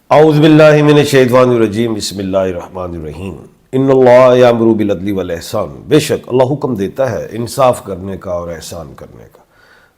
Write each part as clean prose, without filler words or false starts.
اعوذ باللہ من الشیطان الرجیم بسم اللہ الرحمن الرحیم ان اللہ یامر بالعدل والاحسان، بے شک اللہ حکم دیتا ہے انصاف کرنے کا اور احسان کرنے کا۔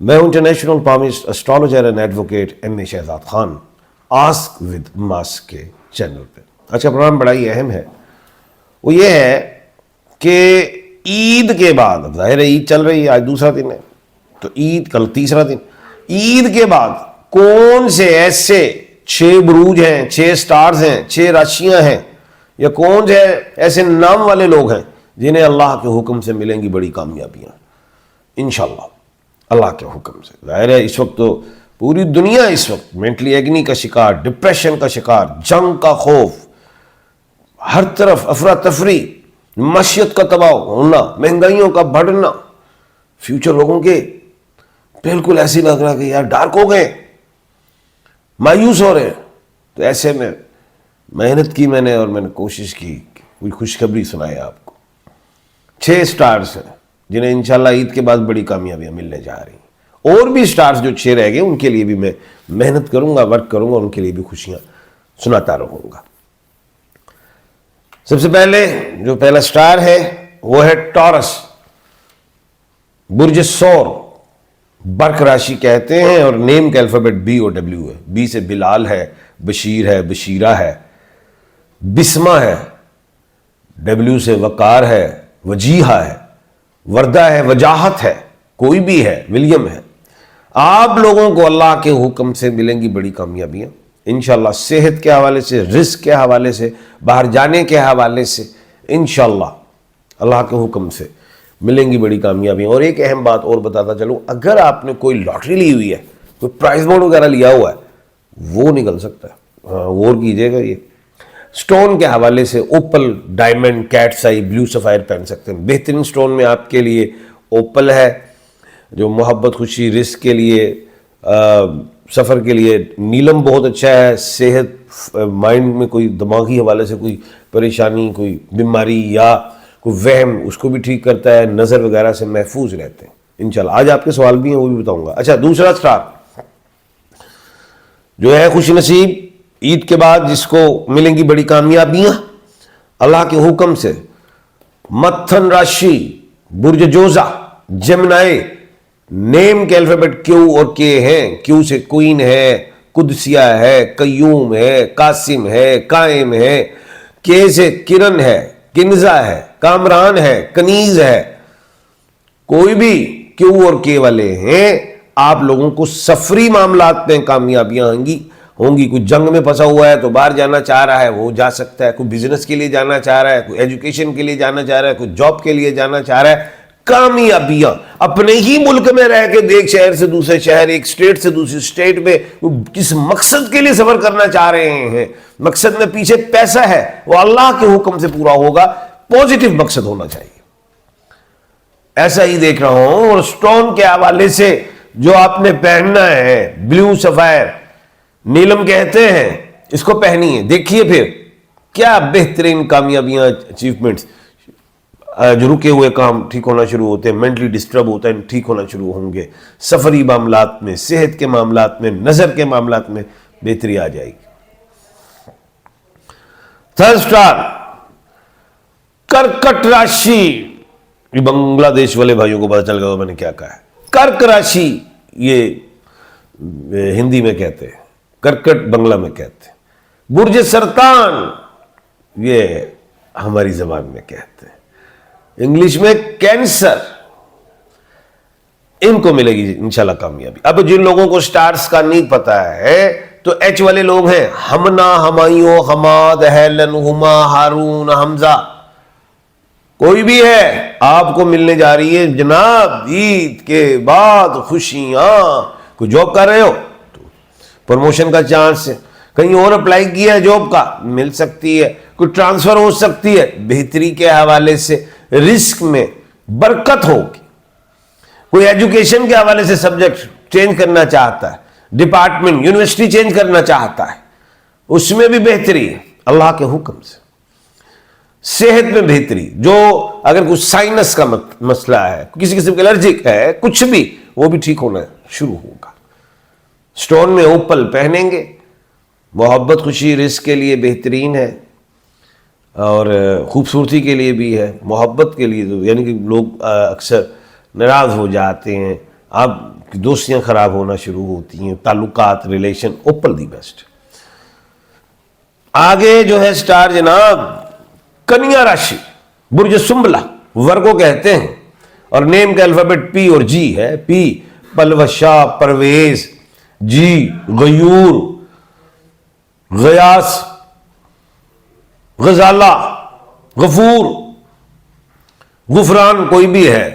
میں ہوں international palmist astrologer and advocate M A Shahzad Khan, ask with mask کے چینل پہ۔ آج کا پروگرام بڑا ہی اہم ہے، وہ یہ ہے کہ عید کے بعد، ظاہر ہے عید چل رہی ہے، آج دوسرا دن ہے تو عید کل تیسرا دن، عید کے بعد کون سے ایسے 6 بروج ہیں، 6 سٹارز ہیں، 6 راشیاں ہیں، یا کون سے ایسے نام والے لوگ ہیں جنہیں اللہ کے حکم سے ملیں گی بڑی کامیابیاں انشاءاللہ اللہ کے حکم سے۔ ظاہر ہے اس وقت تو پوری دنیا اس وقت مینٹلی ایگنی کا شکار، ڈپریشن کا شکار، جنگ کا خوف، ہر طرف افراتفری، معیشت کا تباہ ہونا، مہنگائیوں کا بڑھنا، فیوچر لوگوں کے بالکل ایسی لگ رہا کہ یار ڈارک ہو گئے، مایوس ہو رہے ہیں۔ تو ایسے میں محنت کی میں نے، اور میں نے کوشش کی کہ کوئی خوشخبری سنائے آپ کو۔ 6 سٹارز ہیں جنہیں انشاءاللہ عید کے بعد بڑی کامیابیاں ملنے جا رہی ہیں، اور بھی سٹارز جو 6 رہ گئے ان کے لیے بھی میں محنت کروں گا، ورک کروں گا، ان کے لیے بھی خوشیاں سناتا رہوں گا۔ سب سے پہلے جو پہلا سٹار ہے وہ ہے ٹورس، برج ثور، برق راشی کہتے ہیں، اور نیم کا الفابیٹ بی اور ڈبلیو ہے۔ بی سے بلال ہے، بشیر ہے، بشیرہ ہے، بسمہ ہے، ڈبلیو سے وقار ہے، وجیحہ ہے، وردہ ہے، وجاہت ہے، کوئی بھی ہے، ولیم ہے۔ آپ لوگوں کو اللہ کے حکم سے ملیں گی بڑی کامیابیاں انشاءاللہ، صحت کے حوالے سے، رزق کے حوالے سے، باہر جانے کے حوالے سے، انشاءاللہ اللہ کے حکم سے ملیں گی بڑی کامیابیاں۔ اور ایک اہم بات اور بتاتا چلوں، اگر آپ نے کوئی لاٹری لی ہوئی ہے، کوئی پرائز بونڈ وغیرہ لیا ہوا ہے، وہ نکل سکتا ہے، غور کیجئے گا۔ یہ سٹون کے حوالے سے اوپل، ڈائمنڈ، کیٹس آئی، بلیو سفائر پہن سکتے ہیں۔ بہترین سٹون میں آپ کے لیے اوپل ہے جو محبت، خوشی، رزق کے لیے، سفر کے لیے۔ نیلم بہت اچھا ہے، صحت، مائنڈ میں کوئی دماغی حوالے سے کوئی پریشانی، کوئی بیماری یا کوئی وہم، اس کو بھی ٹھیک کرتا ہے، نظر وغیرہ سے محفوظ رہتے ہیں انشاءاللہ۔ آج آپ کے سوال بھی ہیں، وہ بھی بتاؤں گا۔ اچھا، دوسرا سٹار جو ہے خوش نصیب عید کے بعد جس کو ملیں گی بڑی کامیابیاں اللہ کے حکم سے، متھن راشی، برج جوزہ، جمنائے، نیم کے الفابیٹ کیو اور کے ہیں۔ کیو سے کوئین ہے، قدسیہ ہے، قیوم ہے، قاسم ہے، قائم ہے۔ کے سے کرن ہے، کنزہ ہے، کامران ہے، کنیز ہے۔ کوئی بھی کیو اور کے والے ہیں، آپ لوگوں کو سفری معاملات میں کامیابیاں ہوں گی۔ کوئی جنگ میں پھنسا ہوا ہے تو باہر جانا چاہ رہا ہے، وہ جا سکتا ہے۔ کوئی بزنس کے لیے جانا چاہ رہا ہے، کوئی ایجوکیشن کے لیے جانا چاہ رہا ہے، کوئی جاب کے لیے جانا چاہ رہا ہے۔ کامیابیاں اپنے ہی ملک میں رہ کے، ایک شہر سے دوسرے شہر، ایک اسٹیٹ سے دوسری اسٹیٹ میں کس مقصد کے لیے سفر کرنا چاہ رہے ہیں، مقصد میں پیچھے پیسہ ہے، وہ اللہ کے حکم سے پورا ہوگا۔ پازیٹیو مقصد ہونا چاہیے، ایسا ہی دیکھ رہا ہوں۔ اور سٹون کے حوالے سے جو آپ نے پہننا ہے، بلیو سفائر، نیلم کہتے ہیں، اس کو پہنیے، دیکھیے پھر کیا بہترین کامیابیاں، اچیومنٹس، جو رکے ہوئے کام ٹھیک ہونا شروع ہوتے ہیں، مینٹلی ڈسٹرب ہوتا ہے ٹھیک ہونا شروع ہوں گے، سفری معاملات میں، صحت کے معاملات میں، نظر کے معاملات میں بہتری آ جائے گی۔ تھرڈ سٹار کرکٹ راشی، یہ بنگلہ دیش والے بھائیوں کو پتا چل گیا میں نے کیا کہا ہے۔ کرک راشی یہ ہندی میں کہتے ہیں، کرکٹ بنگلہ میں کہتے ہیں۔ برج سرطان یہ ہماری زبان میں کہتے ہیں، انگلش میں کینسر۔ ان کو ملے گی انشاءاللہ کامیابی۔ اب جن لوگوں کو سٹارز کا نہیں پتا ہے تو ایچ والے لوگ ہیں، ہمنا، ہمایوں، حماد، ہیلن، ہما، ہارون، حمزہ، کوئی بھی ہے، آپ کو ملنے جا رہی ہے جناب عید کے بعد خوشیاں۔ کوئی جاب کر رہے ہو تو پروموشن کا چانس ہے، کہیں اور اپلائی کیا ہے جاب کا، مل سکتی ہے، کوئی ٹرانسفر ہو سکتی ہے، بہتری کے حوالے سے، رزق میں برکت ہوگی۔ کوئی ایجوکیشن کے حوالے سے سبجیکٹ چینج کرنا چاہتا ہے، ڈپارٹمنٹ، یونیورسٹی چینج کرنا چاہتا ہے، اس میں بھی بہتری ہے اللہ کے حکم سے۔ صحت میں بہتری، جو اگر کوئی سائنس کا مسئلہ ہے، کسی قسم کے الرجک ہے، کچھ بھی، وہ بھی ٹھیک ہونا شروع ہوگا۔ سٹون میں اوپل پہنیں گے، محبت خوشی رزق کے لیے بہترین ہے اور خوبصورتی کے لیے بھی ہے. محبت کے لیے تو یعنی کہ لوگ اکثر ناراض ہو جاتے ہیں، آپ کی دوستیاں خراب ہونا شروع ہوتی ہیں، تعلقات ریلیشن اوپر دی بیسٹ. آگے جو ہے سٹار جناب کنیا راشی برج سنبلہ ورگو کہتے ہیں اور نیم کا الفابیٹ پی اور جی ہے. پی پلوشا پرویز، جی غیور غیاس غزالہ غفور غفران کوئی بھی ہے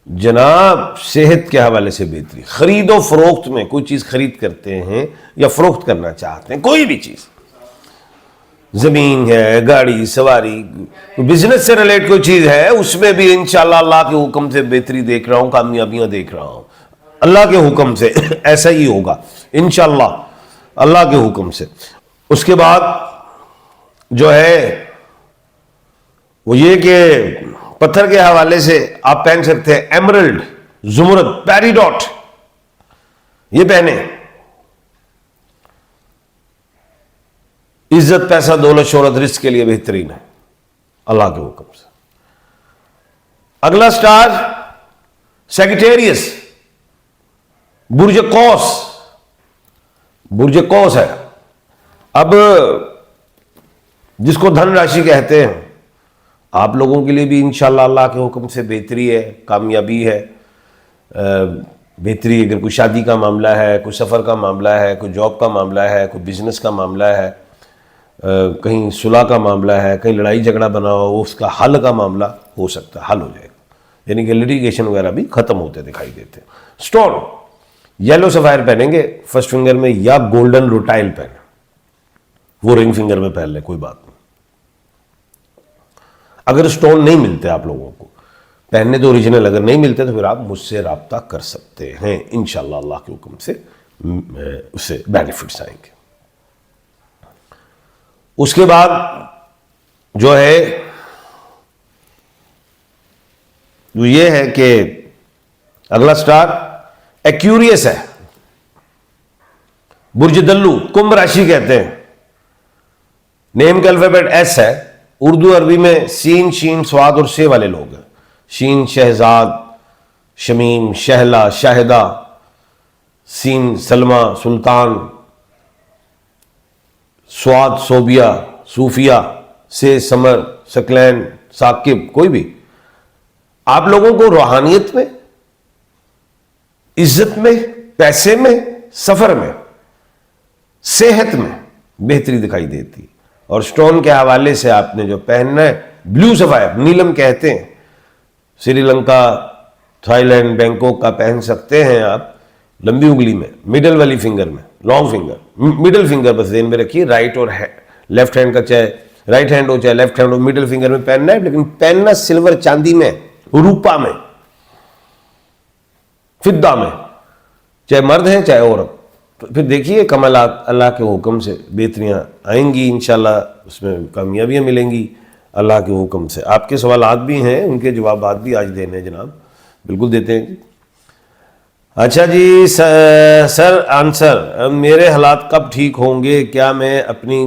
جناب. صحت کے حوالے سے بہتری، خرید و فروخت میں کوئی چیز خرید کرتے ہیں یا فروخت کرنا چاہتے ہیں، کوئی بھی چیز، زمین ہے، گاڑی سواری، بزنس سے ریلیٹ کوئی چیز ہے، اس میں بھی انشاءاللہ اللہ کے حکم سے بہتری دیکھ رہا ہوں، کامیابیاں دیکھ رہا ہوں اللہ کے حکم سے. ایسا ہی ہوگا انشاءاللہ اللہ کے حکم سے. اس کے بعد جو ہے وہ یہ کہ پتھر کے حوالے سے آپ پہن سکتے ہیں ایمرلڈ، زمرد، پیریڈوٹ، یہ پہنے. عزت پیسہ دولت شہرت رزق کے لیے بہترین ہے اللہ کے حکم سے. اگلا سٹار سیگیٹیریس برج قوس، برج قوس ہے. اب جس کو دھن راشی کہتے ہیں آپ لوگوں کے لیے بھی انشاءاللہ اللہ کے حکم سے بہتری ہے، کامیابی ہے. بہتری اگر کوئی شادی کا معاملہ ہے، کوئی سفر کا معاملہ ہے، کوئی جاب کا معاملہ ہے، کوئی بزنس کا معاملہ ہے، کہیں صلح کا معاملہ ہے، کہیں لڑائی جھگڑا بنا ہو اس کا حل کا معاملہ ہو سکتا ہے، حل ہو جائے گا. یعنی کہ لٹیگیشن وغیرہ بھی ختم ہوتے دکھائی دیتے ہیں. سٹون یلو سفائر پہنیں گے فرسٹ فنگر میں یا گولڈن روٹائل پہنیں، وہ رنگ فنگر میں پہن لیں کوئی بات نہیں. اگر سٹون نہیں ملتے آپ لوگوں کو پہننے تو اوریجنل اگر نہیں ملتے تو پھر آپ مجھ سے رابطہ کر سکتے ہیں، انشاءاللہ اللہ کے حکم سے اس سے بینیفٹس آئیں گے. اس کے بعد جو ہے وہ یہ ہے کہ اگلا سٹار ایکیوریس ہے برج دلو، کمبھ راشی کہتے ہیں. نیم کا الفابیٹ ایس ہے. اردو عربی میں سین شین سواد اور سے والے لوگ ہیں. شین شہزاد، شمیم شہلا شاہدہ، سین سلمہ سلطان، سواد صوبیہ صوفیہ، سے سمر سکلین ثاقب، کوئی بھی. آپ لوگوں کو روحانیت میں، عزت میں، پیسے میں، سفر میں، صحت میں بہتری دکھائی دیتی. اور سٹون کے حوالے سے آپ نے جو پہننا ہے بلیو سفائر، نیلم کہتے ہیں. Sri Lanka, Thai land, Bangkok کا پہن سکتے ہیں آپ لمبی انگلی میں، مڈل والی فنگر میں، لانگ فنگر، مڈل فنگر بس ذہن میں رکھیے. رائٹ اور لیفٹ ہینڈ کا چاہے رائٹ ہینڈ ہو چاہے لیفٹ ہینڈ ہو، مڈل فنگر میں پہننا ہے. لیکن پہننا سلور چاندی میں، روپا میں، فضہ میں، چاہے مرد ہیں چاہے عورت. تو پھر دیکھیے کمالات اللہ کے حکم سے بہتریاں آئیں گی انشاءاللہ، اس میں کامیابیاں ملیں گی اللہ کے حکم سے. آپ کے سوالات بھی ہیں، ان کے جوابات بھی آج دینے ہیں جناب، بالکل دیتے ہیں. اچھا جی سر آنسر، میرے حالات کب ٹھیک ہوں گے؟ کیا میں اپنی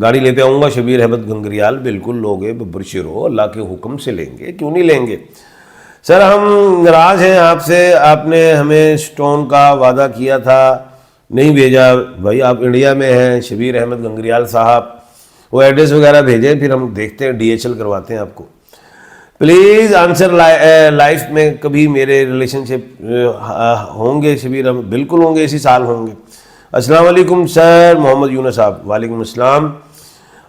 گاڑی لیتے آؤں گا؟ شبیر احمد گنگریال بالکل لوگے، ببر شروع اللہ کے حکم سے لیں گے، کیوں نہیں لیں گے. سر ہم ناراض ہیں آپ سے، آپ نے ہمیں سٹون کا وعدہ کیا تھا نہیں بھیجا. بھائی آپ انڈیا میں ہیں شبیر احمد گنگریال صاحب، وہ ایڈریس وغیرہ بھیجیں، پھر ہم دیکھتے ہیں DHL کرواتے ہیں آپ کو. پلیز آنسر لائف میں کبھی میرے ریلیشن شپ ہوں گے شبیر احمد؟ بالکل ہوں گے، اسی سال ہوں گے. السلام علیکم سر، محمد یونس صاحب. وعلیکم السلام.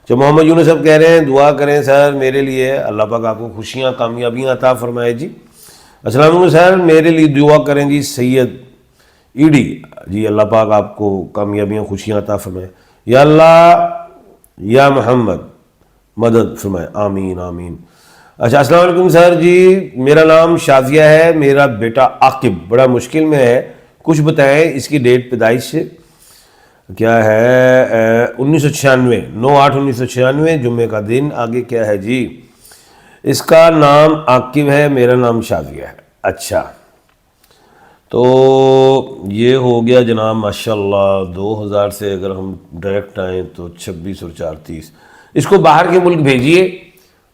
جو محمد یونس صاحب کہہ رہے ہیں دعا کریں سر میرے لیے، اللہ پاک آپ کو خوشیاں کامیابیاں عطا فرمائے. جی السلام علیکم سر، میرے لیے دعا کریں جی. سید ایڈی جی، اللہ پاک آپ کو کامیابیاں خوشیاں عطا فرمائے. یا اللہ یا محمد مدد فرمائے، آمین آمین. اچھا السلام علیکم سر جی، میرا نام شازیہ ہے، میرا بیٹا عاقب بڑا مشکل میں ہے، کچھ بتائیں. اس کی ڈیٹ پیدائش سے کیا ہے؟ 1996، 9/8/1996 جمعے کا دن. آگے کیا ہے جی؟ اس کا نام عاقب ہے، میرا نام شازیہ ہے. اچھا تو یہ ہو گیا جناب ماشاء اللہ 2000 سے اگر ہم ڈائریکٹ آئیں تو 26 اور 4 30. اس کو باہر کے ملک بھیجیے,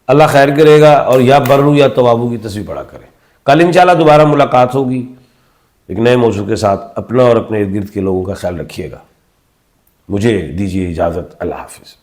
اللہ خیر کرے گا, اور یا برو یا توابو کی تصویر پڑھا کریں. کل انشاءاللہ دوبارہ ملاقات ہوگی ایک نئے موضوع کے ساتھ. اپنا اور اپنے ارد گرد کے لوگوں کا خیال رکھیے گا. مجھے دیجیے اجازت. اللہ حافظ.